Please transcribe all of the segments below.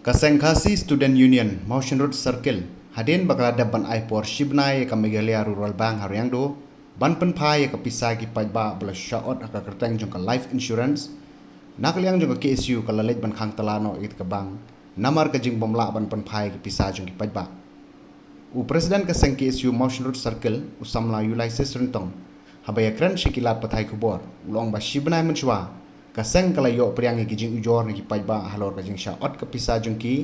Kasengkasi Student Union Motion Road Circle hadin bakalada ban aipor shibnai ka Megalia Rural Bank Haryangdo ban penpai ka pisagi pajba bala shaot ka kerteng jong ka life insurance nakaliang jong ka KSU ka lalet ban khang talano it ka bang namar ka jing bomla ban penpai ka pisa jong ki pajba u president ka seng KSU Motion Road Circle usamla Ulaises rentong habaya kran shikilat pathai kubor long ba shibnai menchwa kaseng kala yo priang ki jing ujor ni pajba halor ka jing shaot ka pisa jong ki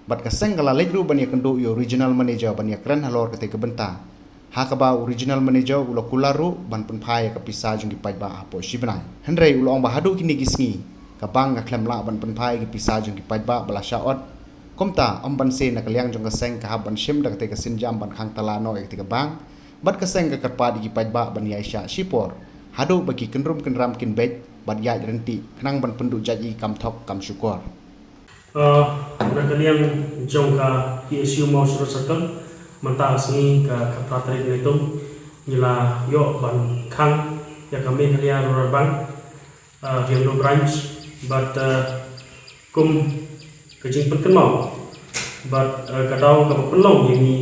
bat kaseng kala lejru bania kendo yo regional manager bania kran halor ka te ka benta hakaba original manager ulo kularu ban penpai ka pisa jong ki pajba apo shibnai hendrei ulong ba hadu kini gisngi ka bang ka khlemla ban penpai ki pisa jong ki pajba bala shaot komta om ban se na kaliang jong kaseng ka ban shim da ka te ka sinjam ban khang talano ek te ka bang bat kaseng ka karpa di ki pajba ban yaisha shipor hadu bagi kenrum kenram kin bet bat ya renti kenang ban penduk jaji kam thok kam syukur nakaliang jong ka KSU Motion Road Circle manta asni ka kapratari netum nila yo ban khang ya kami Megalia Rural Bank Haryangdo branch but kum kejing penkenau but kadau ka penlong yang ni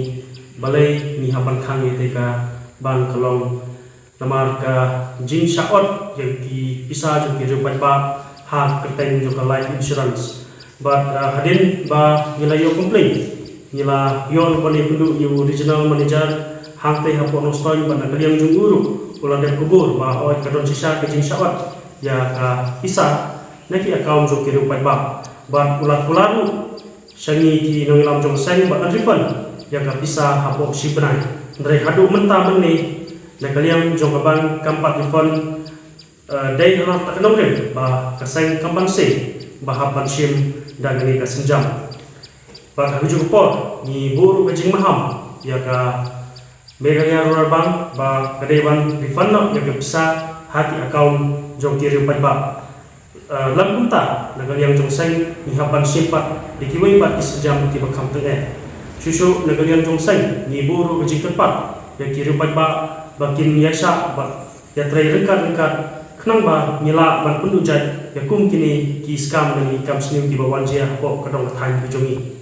balai ni haban khang ye ka ban kalong namar ka jing shaot yang ki pisa jong ki rupai ba ha kerteng jong ka life insurance but hadin ba nila yo complain nila yo bani kundu yo regional manager hang te hapo no stoy ban kaliang jong guru ulah dem kubur ba oi kadon sisa ke jing shaot ya ka pisa neki account jong ki rupai ba but ulah pularu sangi ki nongilam jong seng ba refund ya ka pisa hapo sibnai ndre hadu menta benne nakaliang jong kabang kampat refund day halah tak kenal rin ba kaseng kampan se ba hapan shim dan gani ka senjam ba kami juga por ni buru kajing maham ya ka Megalia Rural Bank ba kadewan refund no ya ka bisa hati account jong kiri ba lam kunta nakaliang jong seng ni hapan simpat dikiwai ba isjam ti ba kamteng susu nakaliang jong seng ni buru kajing tempat ya kiri ba bakin yasa ba ya trai rengkat kenang ba mila ban pendujai ya kum kini ki skam dengan ikam senyum ki bawan jia ko kadang thang jongi